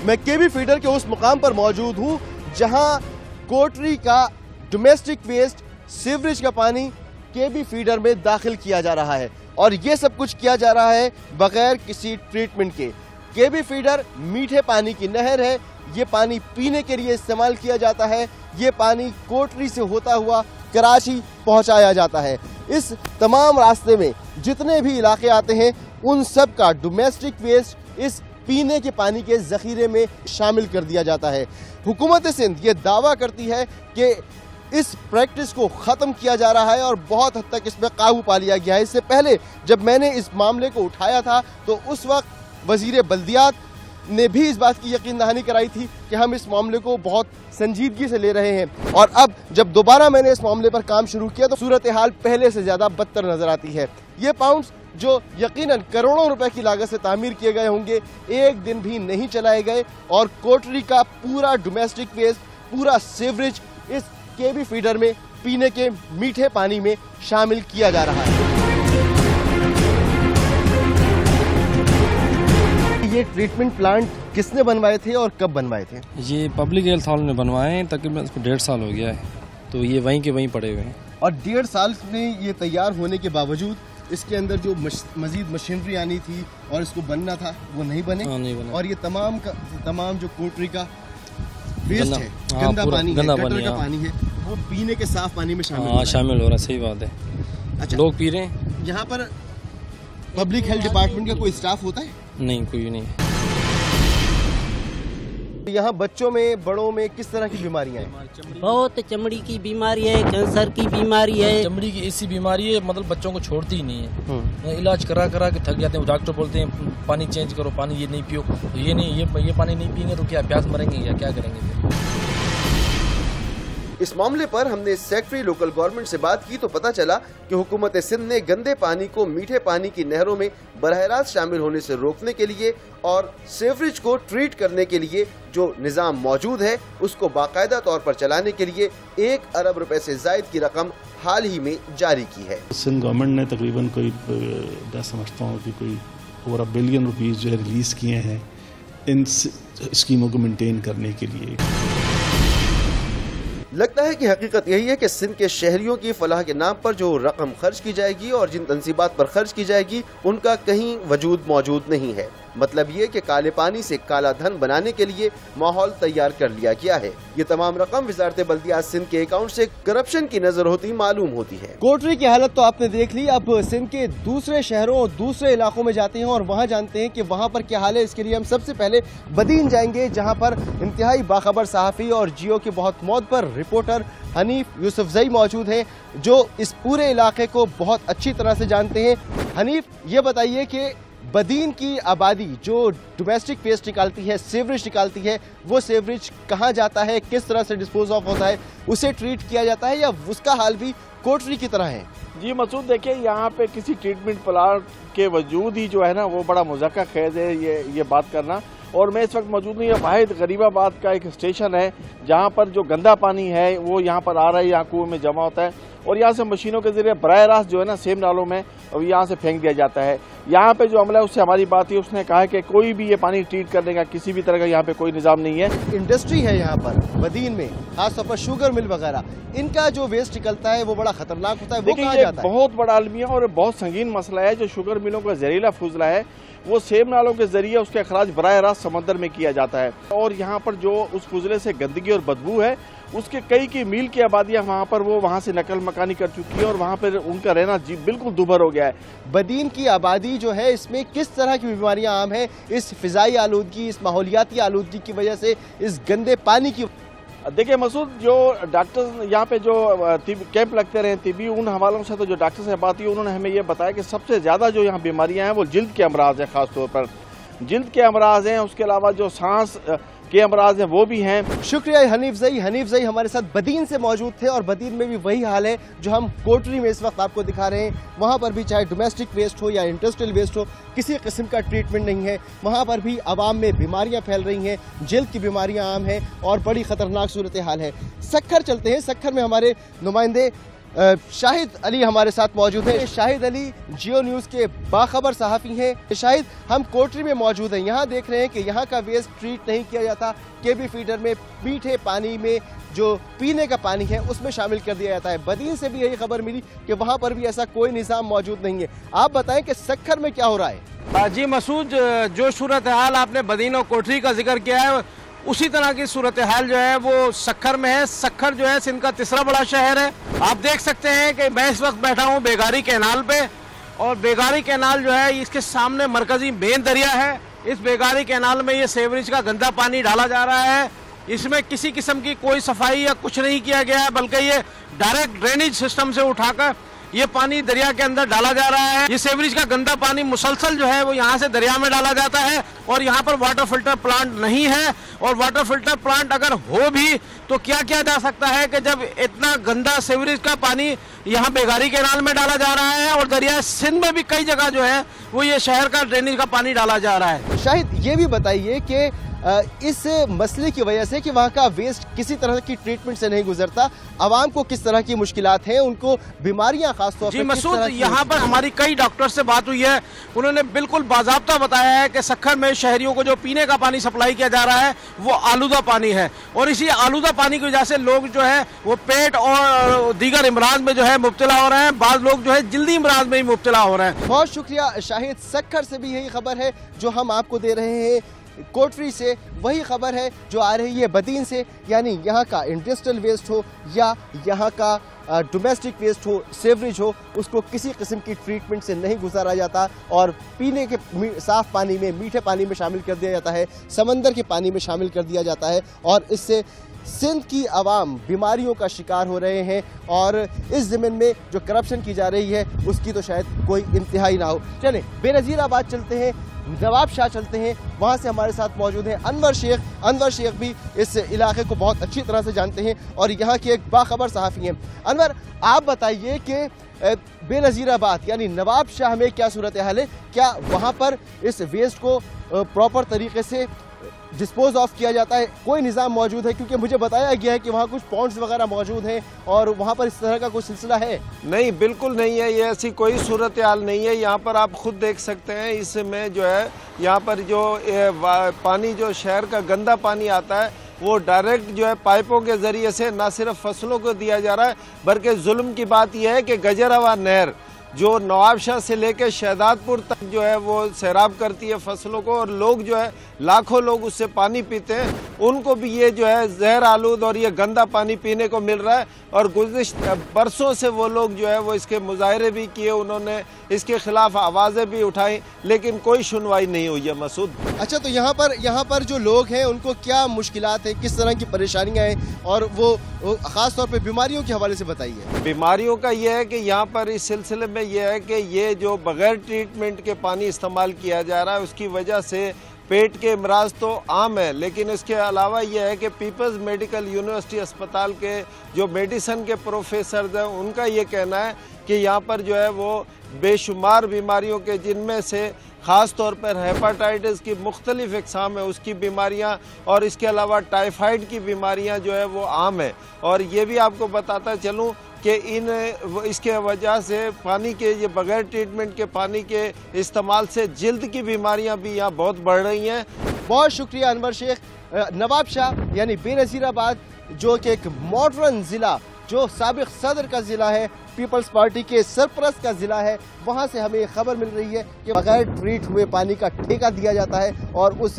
मैं केबी फीडर के उस मुकाम पर मौजूद हूं जहां कोटरी का डोमेस्टिक वेस्ट, सीवरेज का पानी केबी फीडर में दाखिल किया जा रहा है और ये सब कुछ किया जा रहा है बगैर किसी ट्रीटमेंट के। केबी फीडर मीठे पानी की नहर है, ये पानी पीने के लिए इस्तेमाल किया जाता है, ये पानी कोटरी से होता हुआ कराची पहुंचाया जाता है। इस तमाम रास्ते में जितने भी इलाके आते हैं उन सब का डोमेस्टिक वेस्ट इस पीने के पानी के जखीरे में शामिल कर दिया जाता है। हुकूमत सिंध ये दावा करती है कि इस प्रैक्टिस को ख़त्म किया जा रहा है और बहुत हद तक इसमें काबू पा लिया गया है। इससे पहले जब मैंने इस मामले को उठाया था तो उस वक्त वज़ीर बल्दियात ने भी इस बात की यकीन दहानी कराई थी कि हम इस मामले को बहुत संजीदगी से ले रहे हैं और अब जब दोबारा मैंने इस मामले पर काम शुरू किया तो सूरत हाल पहले से ज़्यादा बदतर नज़र आती है। ये पाउंड्स जो यकीनन करोड़ों रुपए की लागत से तामीर किए गए होंगे, एक दिन भी नहीं चलाए गए और कोटरी का पूरा डोमेस्टिक वेस्ट, पूरा सीवरेज इस केबी फीडर में पीने के मीठे पानी में शामिल किया जा रहा है। ये ट्रीटमेंट प्लांट किसने बनवाए थे और कब बनवाए थे? ये पब्लिक हेल्थ हॉल ने बनवाए हैं, तकरीबन इसको 1.5 साल हो गया है, तो ये वहीं के वहीं पड़े हुए हैं। और 1.5 साल में ये तैयार होने के बावजूद इसके अंदर जो मजीद मशीनरी आनी थी और इसको बनना था वो नहीं बने। नहीं बने। और ये तमाम जो कोटरी का वेस्ट है, गंदा पानी है, वो पीने के साफ पानी में शामिल हो रहा है। सही बात है। अच्छा, लोग पी रहे हैं। यहाँ पर पब्लिक हेल्थ डिपार्टमेंट का कोई स्टाफ होता है? नहीं, कोई नहीं। यहाँ बच्चों में, बड़ों में किस तरह की बीमारियाँ हैं? बहुत चमड़ी की बीमारी है, कैंसर की बीमारी है। चमड़ी की ऐसी बीमारी है, मतलब बच्चों को छोड़ती ही नहीं है। इलाज करा के थक जाते हैं। डॉक्टर बोलते हैं पानी चेंज करो, पानी ये नहीं पियो, ये पानी नहीं पियेंगे तो क्या प्यास मरेंगे या क्या करेंगे? इस मामले पर हमने सेक्रेटरी लोकल गवर्नमेंट से बात की तो पता चला कि हुकूमत सिंध ने गंदे पानी को मीठे पानी की नहरों में बरह रास्त शामिल होने से रोकने के लिए और सीवरेज को ट्रीट करने के लिए जो निज़ाम मौजूद है उसको बाकायदा तौर पर चलाने के लिए 1 अरब रुपए से जायद की रकम हाल ही में जारी की है। सिंध गवर्नमेंट ने तकरीबन कोई, मैं समझता हूँ कि कोई ओवर $1 बिलियन जो है रिलीज किए हैं इन स्कीमों को मेंटेन करने के लिए। लगता है कि हकीकत यही है कि सिंध के शहरियों की फलाह के नाम पर जो रकम खर्च की जाएगी और जिन तंसीबात पर खर्च की जाएगी उनका कहीं वजूद मौजूद नहीं है। मतलब ये कि काले पानी से काला धन बनाने के लिए माहौल तैयार कर लिया गया है। ये तमाम रकम वजारत बल्दियात सिंध के अकाउंट से करप्शन की नजर होती मालूम होती है। कोटरी की हालत तो आपने देख ली, अब सिंध के दूसरे शहरों और दूसरे इलाकों में जाते हैं और वहाँ जानते हैं कि वहाँ पर क्या हाल है। इसके लिए हम सबसे पहले बदीन जाएंगे जहाँ पर इंतहाई बाखबर सहाफ़ी और जियो के बहुत मौत पर रिपोर्टर हनीफ यूसुफजई मौजूद हैं जो इस पूरे इलाके को बहुत अच्छी तरह से जानते हैं। हनीफ, ये बताइए कि बदीन की आबादी जो डोमेस्टिक वेस्ट निकालती है, सीवरेज निकालती है, वो सीवरेज कहाँ जाता है, किस तरह से डिस्पोज ऑफ होता है, उसे ट्रीट किया जाता है या उसका हाल भी कोटरी की तरह है? जी मसूद, देखिए यहाँ पे किसी ट्रीटमेंट प्लांट के वजूद ही जो है ना वो बड़ा मुज़क्का खेज है ये बात करना। और मैं इस वक्त मौजूद नहीं, वाहिद गरीबाबाद का एक स्टेशन है जहाँ पर जो गंदा पानी है वो यहाँ पर आ रहा है, यहाँ कुएं में जमा होता है और यहाँ से मशीनों के जरिए बराह रास्त जो है ना सेम नालों में और यहाँ से फेंक दिया जाता है। यहाँ पे जो अमला है उससे हमारी बात हुई, उसने कहा कि कोई भी ये पानी ट्रीट करने का किसी भी तरह का यहाँ पे कोई निज़ाम नहीं है। इंडस्ट्री है यहाँ पर बदीन में, खासतौर पर शुगर मिल वगैरह, इनका जो वेस्ट निकलता है वो बड़ा खतरनाक होता है। वो कहाँ जाता है? बहुत बड़ा अलमिया और बहुत संगीन मसला है। जो शुगर मिलों का जहरीला फुजला है वो सेब नालों के जरिए उसका अखराज बराह रास्त समंदर में किया जाता है और यहाँ पर जो उस फुजले से गंदगी और बदबू है उसके कई की मील की आबादियाँ वहाँ से नकल मकानी कर चुकी है और वहाँ पर उनका रहना बिल्कुल दुभर हो गया है। बदीन की आबादी जो है इसमें किस तरह की बीमारियां आम हैं इस फिजाई आलूदगी, इस माहौलियाती आलूदगी की वजह से, इस गंदे पानी की? देखिए मसूद, जो डॉक्टर यहाँ पे जो कैंप लगते रहे तिबी, उन हवालों से तो जो डॉक्टर से बात हुई उन्होंने हमें ये बताया कि सबसे ज़्यादा जो यहाँ बीमारियाँ हैं वो जिल्द के अमराज हैं, ख़ास तौर पर जिल्द के अमराज हैं। उसके अलावा जो सांस के अमराज हैं वो भी हैं। शुक्रिया हनीफ जई हमारे साथ बदीन से मौजूद थे और बदीन में भी वही हाल है जो हम कोटरी में इस वक्त आपको दिखा रहे हैं। वहाँ पर भी चाहे डोमेस्टिक वेस्ट हो या इंडस्ट्रियल वेस्ट हो, किसी किस्म का ट्रीटमेंट नहीं है। वहाँ पर भी आवाम में बीमारियाँ फैल रही हैं, जल्द की बीमारियाँ आम हैं और बड़ी ख़तरनाक सूरत हाल है। सक्खर चलते हैं, सक्खर में हमारे नुमाइंदे शाहिद अली हमारे साथ मौजूद हैं। शाहिद अली जियो न्यूज़ के बाखबर सहाफ़ी हैं। शाहिद, हम कोटरी में मौजूद हैं, यहाँ देख रहे हैं कि यहाँ का वेस्ट ट्रीट नहीं किया जाता, केबी फीडर में मीठे पानी में जो पीने का पानी है उसमें शामिल कर दिया जाता है। बदीन से भी यही खबर मिली कि वहाँ पर भी ऐसा कोई निज़ाम मौजूद नहीं है। आप बताएं कि सक्खर में क्या हो रहा है? जी मसूद, जो सूरत हाल आपने बदीन और कोटरी का जिक्र किया है उसी तरह की सूरत हाल जो है वो सक्खर में है। सक्खर जो है सिंध का तीसरा बड़ा शहर है। आप देख सकते हैं कि मैं इस वक्त बैठा हूँ बेगारी कैनाल पे, और बेगारी कैनाल जो है इसके सामने मरकजी मेन दरिया है। इस बेगारी कैनाल में ये सीवरेज का गंदा पानी डाला जा रहा है। इसमें किसी किस्म की कोई सफाई या कुछ नहीं किया गया है, बल्कि ये डायरेक्ट ड्रेनेज सिस्टम से उठाकर ये पानी दरिया के अंदर डाला जा रहा है। ये सीवरेज का गंदा पानी मुसलसल जो है वो यहाँ से दरिया में डाला जाता है, और यहाँ पर वाटर फिल्टर प्लांट नहीं है। और वाटर फिल्टर प्लांट अगर हो भी तो क्या किया जा सकता है कि जब इतना गंदा सीवरेज का पानी यहाँ बेगारी कैनाल में डाला जा रहा है, और दरिया सिंध में भी कई जगह जो है वो ये शहर का ड्रेनेज का पानी डाला जा रहा है। शायद ये भी बताइए कि इस मसले की वजह से कि वहाँ का वेस्ट किसी तरह की ट्रीटमेंट से नहीं गुजरता, आवाम को किस तरह की मुश्किलात हैं, उनको बीमारियां खासतौर पर? जी मसूद, यहाँ पर हमारी कई डॉक्टर से बात हुई है, उन्होंने बिल्कुल बाज़ाब्ता बताया है कि सक्खर में शहरियों को जो पीने का पानी सप्लाई किया जा रहा है वो आलूदा पानी है, और इसी आलूदा पानी की वजह से लोग जो है वो पेट और दीगर इमराज में जो है मुब्तला हो रहे हैं। बाद लोग जो है जल्दी इमराज में ही मुब्तला हो रहे हैं। बहुत शुक्रिया शाहिद। सक्खर से भी यही खबर है जो हम आपको दे रहे हैं। कोटरी से वही खबर है जो आ रही है बदीन से, यानी यहाँ का इंडस्ट्रियल वेस्ट हो या यहाँ का डोमेस्टिक वेस्ट हो, सीवरेज हो, उसको किसी किस्म की ट्रीटमेंट से नहीं गुजारा जाता और पीने के साफ पानी में, मीठे पानी में शामिल कर दिया जाता है, समंदर के पानी में शामिल कर दिया जाता है, और इससे सिंध की आवाम बीमारियों का शिकार हो रहे हैं। और इस ज़मीन में जो करप्शन की जा रही है उसकी तो शायद कोई इंतहा ना हो। चलें बेनज़ीराबाद चलते हैं, नवाब शाह चलते हैं, वहाँ से हमारे साथ मौजूद हैं अनवर शेख। अनवर शेख भी इस इलाके को बहुत अच्छी तरह से जानते हैं और यहाँ के एक बाखबर सहाफ़ी हैं। अनवर, आप बताइए कि बेनज़ीराबाद यानी नवाब शाह में क्या सूरत हाल है? क्या वहाँ पर इस वेस्ट को प्रॉपर तरीके से डिस्पोज ऑफ किया जाता है? कोई निज़ाम मौजूद है? क्योंकि मुझे बताया गया है कि वहाँ कुछ पॉन्ड्स वगैरह मौजूद हैं और वहाँ पर इस तरह का कोई सिलसिला है। नहीं, बिल्कुल नहीं है, ये ऐसी कोई सूरत हाल नहीं है। यहाँ पर आप खुद देख सकते हैं, इसमें जो है यहाँ पर जो पानी जो शहर का गंदा पानी आता है वो डायरेक्ट जो है पाइपों के ज़रिए से ना सिर्फ फसलों को दिया जा रहा है, बल्कि जुल्म की बात यह है कि गजरावा नहर जो नवाबशाह से लेकर शहदादपुर तक जो है वो सैराब करती है फसलों को, और लोग जो है लाखों लोग उससे पानी पीते हैं, उनको भी ये जो है जहर आलूद और ये गंदा पानी पीने को मिल रहा है। और गुज़िश्ता बरसों से वो लोग जो है वो इसके मुजाहरे भी किए, उन्होंने इसके खिलाफ आवाज़ें भी उठाई, लेकिन कोई सुनवाई नहीं हुई है मसूद। अच्छा, तो यहाँ पर जो लोग हैं उनको क्या मुश्किलात हैं, किस तरह की परेशानियाँ हैं, और वो ख़ास तौर पे बीमारियों के हवाले से बताइए। बीमारियों का ये है कि यहाँ पर इस सिलसिले में ये है कि ये जो बगैर ट्रीटमेंट के पानी इस्तेमाल किया जा रहा है उसकी वजह से पेट के अमराज तो आम है, लेकिन इसके अलावा यह है कि पीपल्स मेडिकल यूनिवर्सिटी अस्पताल के जो मेडिसन के प्रोफेसर हैं उनका ये कहना है कि यहाँ पर जो है वो बेशुमार बीमारियों के, जिनमें से ख़ास तौर पर हेपाटाइटिस की मुख्तलिफ इक़साम है उसकी बीमारियाँ, और इसके अलावा टाइफाइड की बीमारियाँ जो है वो आम है। और ये भी आपको बताता चलूँ कि इसके वजह से पानी के ये बगैर ट्रीटमेंट के पानी के इस्तेमाल से जिल्द की बीमारियां भी यहाँ बहुत बढ़ रही हैं। बहुत शुक्रिया अनवर शेख। नवाब शाह यानी बेनज़ीराबाद जो कि एक मॉडर्न ज़िला, जो साबिक़ सदर का ज़िला है, पीपल्स पार्टी के सरपरस्त का ज़िला है, वहाँ से हमें खबर मिल रही है कि बगैर ट्रीट हुए पानी का ठेका दिया जाता है, और उस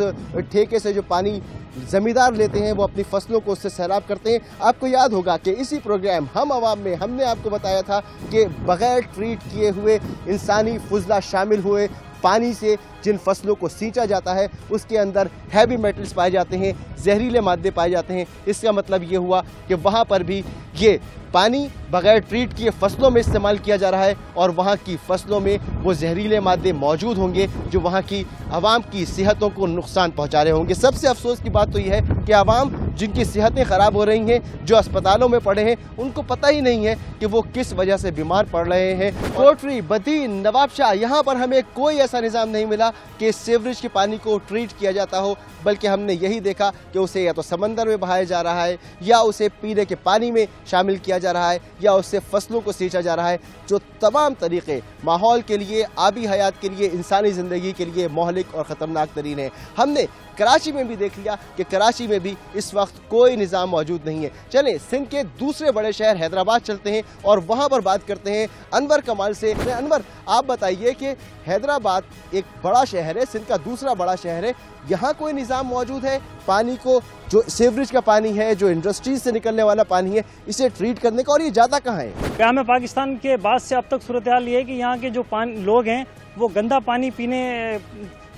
ठेके से जो पानी ज़मींदार लेते हैं वो अपनी फसलों को उससे सैराब करते हैं। आपको याद होगा कि इसी प्रोग्राम हम आवाम में हमने आपको बताया था कि बगैर ट्रीट किए हुए इंसानी फुजला शामिल हुए पानी से जिन फसलों को सींचा जाता है उसके अंदर हैवी मेटल्स पाए जाते हैं, जहरीले मादे पाए जाते हैं। इसका मतलब ये हुआ कि वहाँ पर भी ये पानी बगैर ट्रीट किए फसलों में इस्तेमाल किया जा रहा है, और वहाँ की फसलों में वो जहरीले मादे मौजूद होंगे जो वहाँ की आवाम की सेहतों को नुकसान पहुँचा रहे होंगे। सबसे अफसोस की बात तो यह है कि आवाम जिनकी सेहतें ख़राब हो रही हैं, जो अस्पतालों में पड़े हैं, उनको पता ही नहीं है कि वो किस वजह से बीमार पड़ रहे हैं। कोटरी, बदीन, नवाबशाह, यहाँ पर हमें कोई ऐसा निज़ाम नहीं मिला कि सीवरेज के पानी को ट्रीट किया जाता हो, बल्कि हमने यही देखा कि उसे या तो समंदर में बहाया जा रहा है, या उसे पीने के पानी में शामिल किया जा रहा है, या उससे फसलों को सींचा जा रहा है, जो तमाम तरीक़े माहौल के लिए, आबी हयात के लिए, इंसानी ज़िंदगी के लिए मोहलिक और ख़तरनाक तरीन है। हमने कराची में भी देख लिया कि कराची में भी इस वक्त कोई निज़ाम मौजूद नहीं है। चलें सिंध के दूसरे बड़े शहर हैदराबाद चलते हैं और वहाँ पर बात करते हैं अनवर कमाल से। अनवर, आप बताइए कि हैदराबाद एक बड़ा शहर है, सिंध का दूसरा बड़ा शहर है, यहाँ कोई निज़ाम मौजूद है पानी को, जो सीवरेज का पानी है, जो इंडस्ट्रीज से निकलने वाला पानी है, इसे ट्रीट करने का, और ये जाता कहाँ है? क्या में पाकिस्तान के बाद से अब तक सूरत हाल ये है कि यहाँ के जो लोग हैं वो गंदा पानी पीने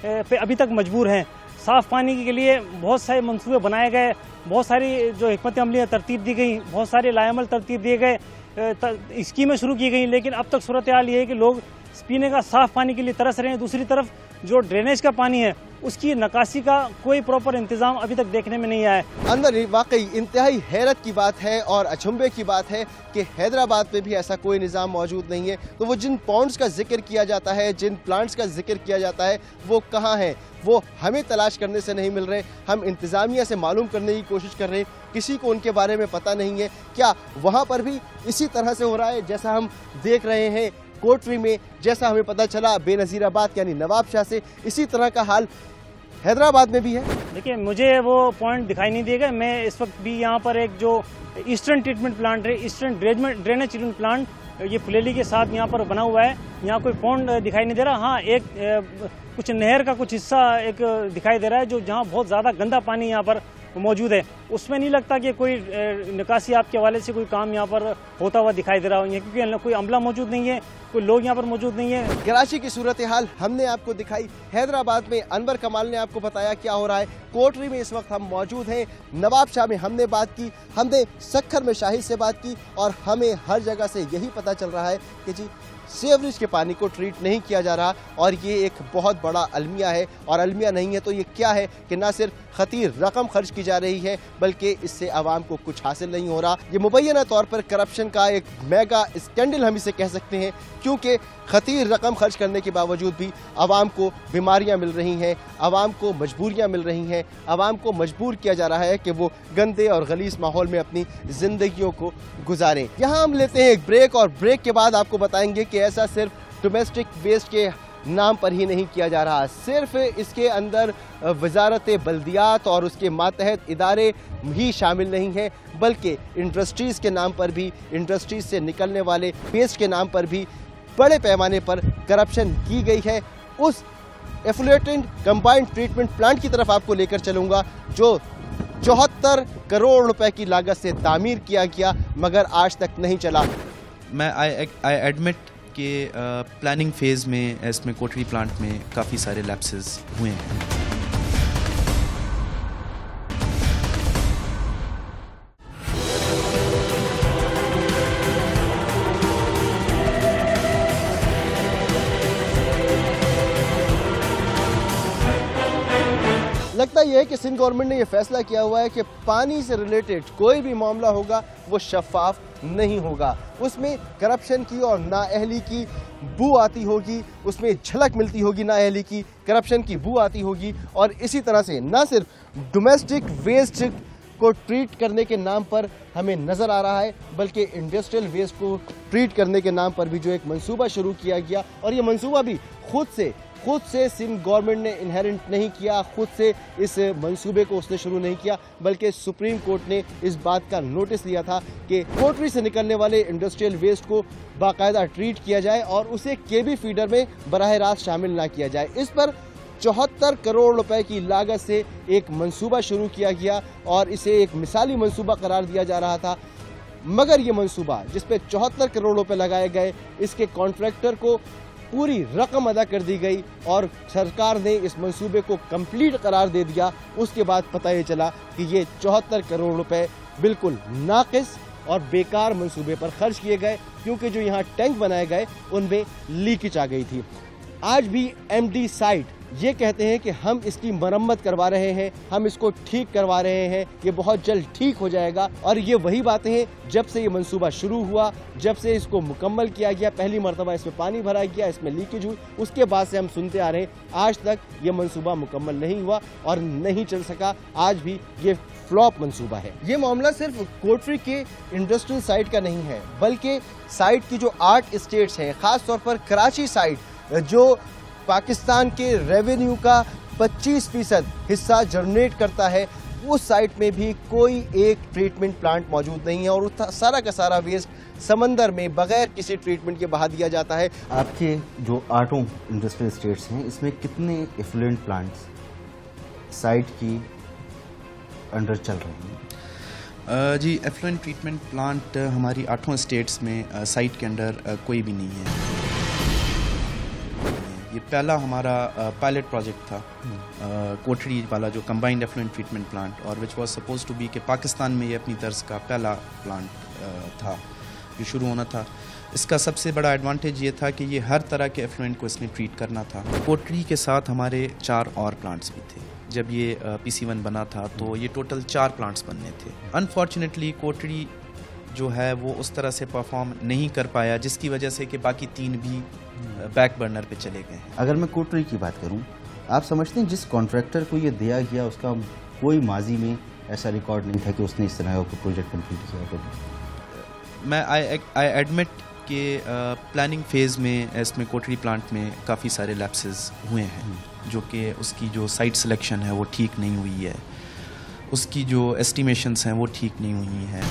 पे अभी तक मजबूर हैं। साफ़ पानी के लिए बहुत सारे मंसूबे बनाए गए, बहुत सारी जो हिकमत अमली तरतीब दी गई, बहुत सारे लाएमल तरतीब दिए गए, स्कीमें शुरू की गई, लेकिन अब तक सूरत हाल ये है कि लोग पीने का साफ़ पानी के लिए तरस रहे हैं। दूसरी तरफ जो ड्रेनेज का पानी है उसकी नकासी का कोई प्रॉपर इंतजाम अभी तक देखने में नहीं आया। अंदर वाकई इंतहाई हैरत की बात है और अचंभे की बात है कि हैदराबाद में भी ऐसा कोई निज़ाम मौजूद नहीं है। तो वो जिन पॉन्ड्स का जिक्र किया जाता है, जिन प्लांट्स का जिक्र किया जाता है, वो कहाँ हैं? वो हमें तलाश करने से नहीं मिल रहे। हम इंतज़ामिया से मालूम करने की कोशिश कर रहे हैं, किसी को उनके बारे में पता नहीं है। क्या वहाँ पर भी इसी तरह से हो रहा है जैसा हम देख रहे हैं कोटरी में, जैसा हमें पता चला बेनज़ीराबाद यानी नवाबशाह से, इसी तरह का हाल हैदराबाद में भी है? देखिए, मुझे वो पॉइंट दिखाई नहीं देगा। मैं इस वक्त भी यहाँ पर एक जो ईस्टर्न ट्रीटमेंट प्लांट है, ईस्टर्न ड्रेनेज ट्रीटमेंट प्लांट, ये पुलेली के साथ यहाँ पर बना हुआ है। यहाँ कोई पॉइंट दिखाई नहीं दे रहा। हाँ, एक कुछ नहर का कुछ हिस्सा एक दिखाई दे रहा है, जो जहाँ बहुत ज़्यादा गंदा पानी यहाँ पर मौजूद है। उसमें नहीं लगता कि कोई निकासी आपके हवाले से कोई काम यहाँ पर होता हुआ दिखाई दे रहा हो, क्योंकि कोई अमला मौजूद नहीं है, कोई लोग यहाँ पर मौजूद नहीं है। कराची की सूरत हाल हमने आपको दिखाई, हैदराबाद में अनवर कमाल ने आपको बताया क्या हो रहा है। कोटरी में इस वक्त हम मौजूद हैं, नवाबशाह में हमने बात की, हमने सखर में शाहिद से बात की, और हमें हर जगह से यही पता चल रहा है कि जी सीवरेज के पानी को ट्रीट नहीं किया जा रहा, और ये एक बहुत बड़ा अलमिया है। और अलमिया नहीं है तो ये क्या है कि ना सिर्फ खतीर रकम खर्च की जा रही है, बल्कि इससे आवाम को कुछ हासिल नहीं हो रहा। ये मुबैना तौर पर करप्शन का एक मेगा स्कैंडल हम इसे कह सकते हैं, क्योंकि खतीर रकम खर्च करने के बावजूद भी आवाम को बीमारियां मिल रही हैं, आवाम को मजबूरियां मिल रही हैं, आवाम को मजबूर किया जा रहा है कि वो गंदे और गलीज माहौल में अपनी जिंदगियों को गुजारें। यहाँ हम लेते हैं एक ब्रेक, और ब्रेक के बाद आपको बताएंगे कि ऐसा सिर्फ डोमेस्टिक वेस्ट के नाम पर ही नहीं किया जा रहा, सिर्फ इसके अंदर वजारत बल्दियात और उसके मातहत इदारे ही शामिल नहीं हैं, बल्कि इंडस्ट्रीज़ के नाम पर भी, इंडस्ट्रीज़ से निकलने वाले वेस्ट के नाम पर भी बड़े पैमाने पर करप्शन की गई है। उस एफ्लुएंट कंबाइंड ट्रीटमेंट प्लांट की तरफ आपको लेकर चलूँगा, जो 74 करोड़ रुपए की लागत से तामीर किया गया, मगर आज तक नहीं चला। मैं आई एडमिट कि प्लानिंग फेज़ में इसमें कोटरी प्लांट में काफ़ी सारे लैप्सेस हुए हैं। लगता यह है कि सिंध गवर्नमेंट ने यह फैसला किया हुआ है कि पानी से रिलेटेड कोई भी मामला होगा वो शफाफ नहीं होगा, उसमें करप्शन की और नाअहली की बू आती होगी, उसमें झलक मिलती होगी नाअहली की, करप्शन की बू आती होगी। और इसी तरह से न सिर्फ डोमेस्टिक वेस्ट को ट्रीट करने के नाम पर हमें नज़र आ रहा है, बल्कि इंडस्ट्रियल वेस्ट को ट्रीट करने के नाम पर भी जो एक मंसूबा शुरू किया गया, और ये मंसूबा भी खुद से सिंध गवर्नमेंट ने इनहेरेंट नहीं किया, खुद से इस मंसूबे को उसने शुरू नहीं किया, बल्कि सुप्रीम कोर्ट ने इस बात का नोटिस लिया था कि कोटरी से निकलने वाले इंडस्ट्रियल वेस्ट को बाकायदा ट्रीट किया जाए और उसे केबी फीडर में बराह रास्त शामिल ना किया जाए। इस पर 74 करोड़ रुपए की लागत से एक मंसूबा शुरू किया गया और इसे एक मिसाली मंसूबा करार दिया जा रहा था, मगर ये मंसूबा जिस पे 74 करोड़ रुपए लगाए गए, इसके कॉन्ट्रैक्टर को पूरी रकम अदा कर दी गई और सरकार ने इस मंसूबे को कंप्लीट करार दे दिया। उसके बाद पता ये चला कि ये 74 करोड़ रुपए बिल्कुल नाकिस और बेकार मंसूबे पर खर्च किए गए, क्योंकि जो यहाँ टैंक बनाए गए उनमें लीकेज आ गई थी। आज भी एमडी साइट ये कहते हैं कि हम इसकी मरम्मत करवा रहे हैं, हम इसको ठीक करवा रहे हैं, ये बहुत जल्द ठीक हो जाएगा। और ये वही बातें हैं जब से ये मंसूबा शुरू हुआ, जब से इसको मुकम्मल किया गया, पहली मरतबा इसमें पानी भरा गया, इसमें लीकेज हुई, उसके बाद से हम सुनते आ रहे हैं, आज तक ये मंसूबा मुकम्मल नहीं हुआ और नहीं चल सका। आज भी ये फ्लॉप मंसूबा है। ये मामला सिर्फ कोटरी के इंडस्ट्रियल साइट का नहीं है, बल्कि साइट की जो 8 स्टेट्स हैं, खास तौर पर कराची साइट जो पाकिस्तान के रेवेन्यू का 25% हिस्सा जनरेट करता है, उस साइट में भी कोई एक ट्रीटमेंट प्लांट मौजूद नहीं है और सारा का सारा वेस्ट समंदर में बगैर किसी ट्रीटमेंट के बहा दिया जाता है। आपके जो 8 इंडस्ट्रियल स्टेट्स हैं, इसमें कितने एफ्लुएंट प्लांट्स साइट की अंडर चल रहे हैं? जी, एफ्लुएंट ट्रीटमेंट प्लांट हमारी 8 स्टेट्स में साइट के अंडर कोई भी नहीं है। ये पहला हमारा पायलट प्रोजेक्ट था कोटरी वाला, जो कंबाइंड एफ्लुएंट ट्रीटमेंट प्लांट, और which was suppose to be कि पाकिस्तान में ये अपनी तर्ज का पहला प्लांट था जो शुरू होना था। इसका सबसे बड़ा एडवांटेज ये था कि ये हर तरह के एफ्लुएंट को इसने ट्रीट करना था। कोटरी के साथ हमारे 4 और प्लांट्स भी थे। जब ये PC1 बना था तो ये टोटल 4 प्लांट्स बनने थे। अनफॉर्चुनेटली कोटरी जो है वो उस तरह से परफॉर्म नहीं कर पाया, जिसकी वजह से कि बाकी 3 भी बैक बर्नर पे चले गए। अगर मैं कोटरी की बात करूं, आप समझते हैं जिस कॉन्ट्रैक्टर को ये दिया गया उसका कोई माजी में ऐसा रिकॉर्ड नहीं था कि उसने इस तरह का प्रोजेक्ट कंप्लीट किया? मैं आई एडमिट कि प्लानिंग फेज़ में इसमें कोटरी प्लांट में काफ़ी सारे लैप्सेस हुए हैं, जो कि उसकी जो साइट सिलेक्शन है वो ठीक नहीं हुई है, उसकी जो एस्टिमेशंस हैं वो ठीक नहीं हुई हैं।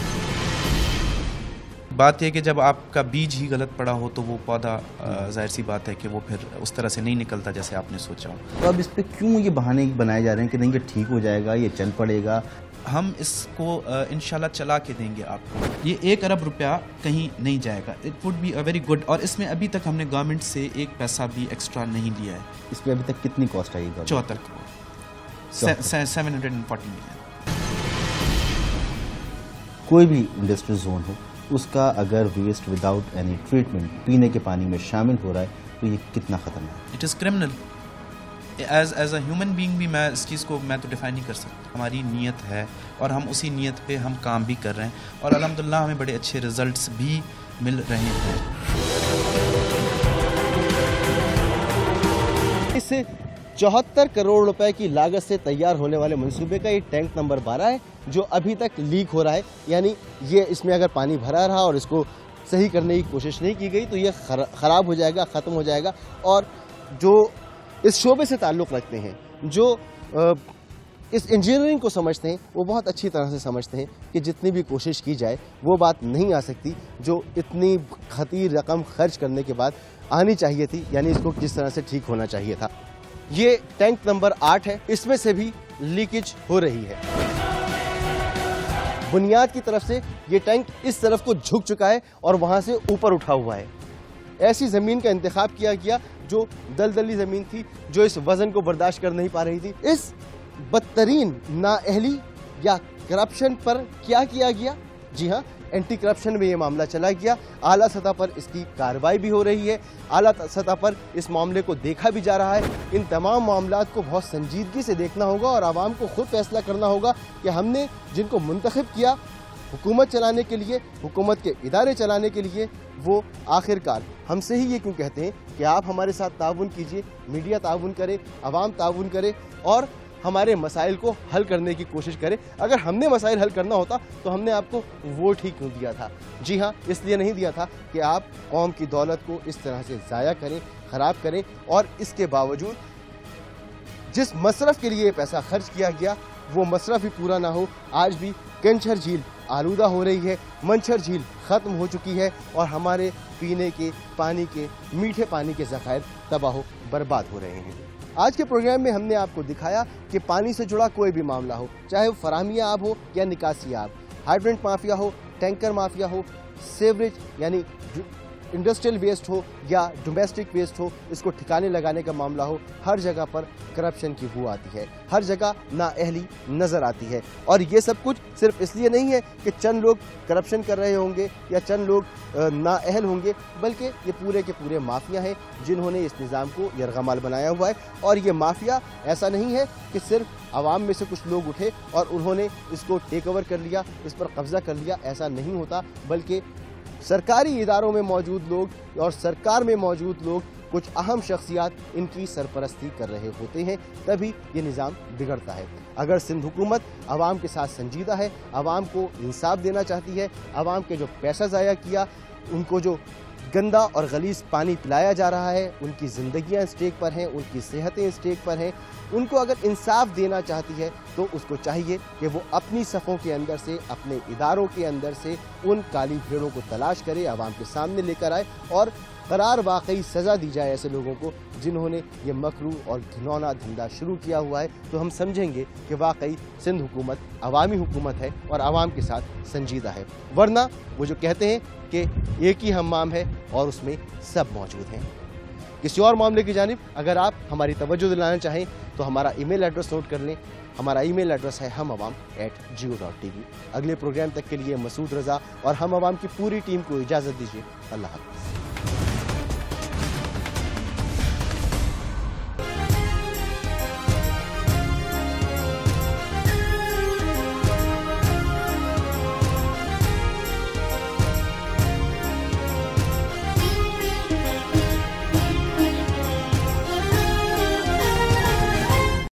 बात यह कि जब आपका बीज ही गलत पड़ा हो तो वो पौधा जाहिर सी बात है कि वो फिर उस तरह से नहीं निकलता जैसे आपने सोचा हो। तो अब इस पर क्यों ये बहाने बनाए जा रहे हैं कि नहीं ये ठीक हो जाएगा, ये चल पड़ेगा? हम इसको इंशाल्लाह चला के देंगे आपको। ये 1 अरब रुपया कहीं नहीं जाएगा। It would be a very good. और इसमें अभी तक हमने गवर्नमेंट से 1 पैसा भी एक्स्ट्रा नहीं लिया है। इसमें अभी तक कितनी कॉस्ट आएगी? 74 करोड़, 740 मिलियन। कोई भी इंडस्ट्रियल जोन हो, उसका अगर वेस्ट विदाउट एनी ट्रीटमेंट पीने के पानी में शामिल हो रहा है तो ये कितना खतरनाक है? It is criminal. As a human being भी मैं इस चीज़ को मैं तो डिफाइन नहीं कर सकता। हमारी नीयत है और हम उसी नीयत पे हम काम भी कर रहे हैं और अल्हम्दुलिल्लाह हमें बड़े अच्छे रिजल्ट्स भी मिल रहे हैं। इस 74 करोड़ रुपए की लागत से तैयार होने वाले मंसूबे का ये टैंक नंबर 12 है जो अभी तक लीक हो रहा है। यानी ये इसमें अगर पानी भरा रहा और इसको सही करने की कोशिश नहीं की गई तो ये ख़राब हो जाएगा, ख़त्म हो जाएगा। और जो इस शोबे से ताल्लुक़ रखते हैं, जो इस इंजीनियरिंग को समझते हैं, वो बहुत अच्छी तरह से समझते हैं कि जितनी भी कोशिश की जाए वो बात नहीं आ सकती जो इतनी खतीर रकम खर्च करने के बाद आनी चाहिए थी। यानी इसको किस तरह से ठीक होना चाहिए था। ये टैंक नंबर 8 है, इसमें से भी लीकेज हो रही है। बुनियाद की तरफ से ये टैंक इस तरफ को झुक चुका है और वहां से ऊपर उठा हुआ है। ऐसी ज़मीन का इंतखाब किया गया जो दलदली ज़मीन थी, जो इस वज़न को बर्दाश्त कर नहीं पा रही थी। इस बदतरीन नाअहली या करप्शन पर क्या किया गया? जी हाँ, एंटी करप्शन में ये मामला चला गया। आला सतह पर इसकी कार्रवाई भी हो रही है, आला सतह पर इस मामले को देखा भी जा रहा है। इन तमाम मामलात को बहुत संजीदगी से देखना होगा और आवाम को खुद फैसला करना होगा कि हमने जिनको मुंतखब किया हुकूमत चलाने के लिए, हुकूमत के इदारे चलाने के लिए, वो आखिरकार हमसे ही ये क्यों कहते हैं कि आप हमारे साथ ताउन कीजिए, मीडिया ताउन करे, आवाम ताउन करे और हमारे मसाइल को हल करने की कोशिश करें। अगर हमने मसाइल हल करना होता तो हमने आपको वोट ही क्यों दिया था? जी हाँ, इसलिए नहीं दिया था कि आप कौम की दौलत को इस तरह से ज़ाया करें, ख़राब करें। और इसके बावजूद जिस मसरफ़ के लिए पैसा खर्च किया गया वो मसरफ़ ही पूरा ना हो। आज भी कंचर झील आलूदा हो रही है, मंचर झील ख़त्म हो चुकी है और हमारे पीने के पानी के, मीठे पानी के ज़खायर तबाह बर्बाद हो रहे हैं। आज के प्रोग्राम में हमने आपको दिखाया कि पानी से जुड़ा कोई भी मामला हो, चाहे वो फराहमिया आब हो या निकासी आब, हाइड्रेंट माफिया हो, टैंकर माफिया हो, सेवरेज यानी इंडस्ट्रियल वेस्ट हो या डोमेस्टिक वेस्ट हो, इसको ठिकाने लगाने का मामला हो, हर जगह पर करप्शन की बू आती है, हर जगह नाअहली नजर आती है। और ये सब कुछ सिर्फ इसलिए नहीं है कि चंद लोग करप्शन कर रहे होंगे या चंद लोग नाअहल होंगे, बल्कि ये पूरे के पूरे माफिया हैं जिन्होंने इस निज़ाम को यरगमाल बनाया हुआ है। और ये माफिया ऐसा नहीं है कि सिर्फ आवाम में से कुछ लोग उठे और उन्होंने इसको टेक ओवर कर लिया, इस पर कब्जा कर लिया, ऐसा नहीं होता, बल्कि सरकारी इदारों में मौजूद लोग और सरकार में मौजूद लोग, कुछ अहम शख्सियात इनकी सरपरस्ती कर रहे होते हैं, तभी ये निज़ाम बिगड़ता है। अगर सिंध हुकूमत आवाम के साथ संजीदा है, आवाम को इंसाफ देना चाहती है, आवाम के जो पैसा ज़ाया किया, उनको जो गंदा और गलीज पानी पिलाया जा रहा है, उनकी ज़िंदगियां स्टेक पर हैं, उनकी सेहतें स्टेक पर हैं, उनको अगर इंसाफ देना चाहती है तो उसको चाहिए कि वो अपनी सफ़ों के अंदर से, अपने इदारों के अंदर से उन काली भेड़ों को तलाश करे, आवाम के सामने लेकर आए और करार वाकई सज़ा दी जाए ऐसे लोगों को जिन्होंने ये मकरू और घिनौना धंधा शुरू किया हुआ है। तो हम समझेंगे कि वाकई सिंध हुकूमत अवामी हुकूमत है और आवाम के साथ संजीदा है। वरना वो जो कहते हैं कि एक ही हम्माम है और उसमें सब मौजूद हैं। किसी और मामले की जानिब अगर आप हमारी तवज्जो दिलाना चाहें तो हमारा ईमेल एड्रेस नोट कर लें। हमारा ईमेल एड्रेस है हमawam@geo.tv। अगले प्रोग्राम तक के लिए मसूद रज़ा और हम अवाम की पूरी टीम को इजाज़त दीजिए। अल्लाह हाफ़िज़।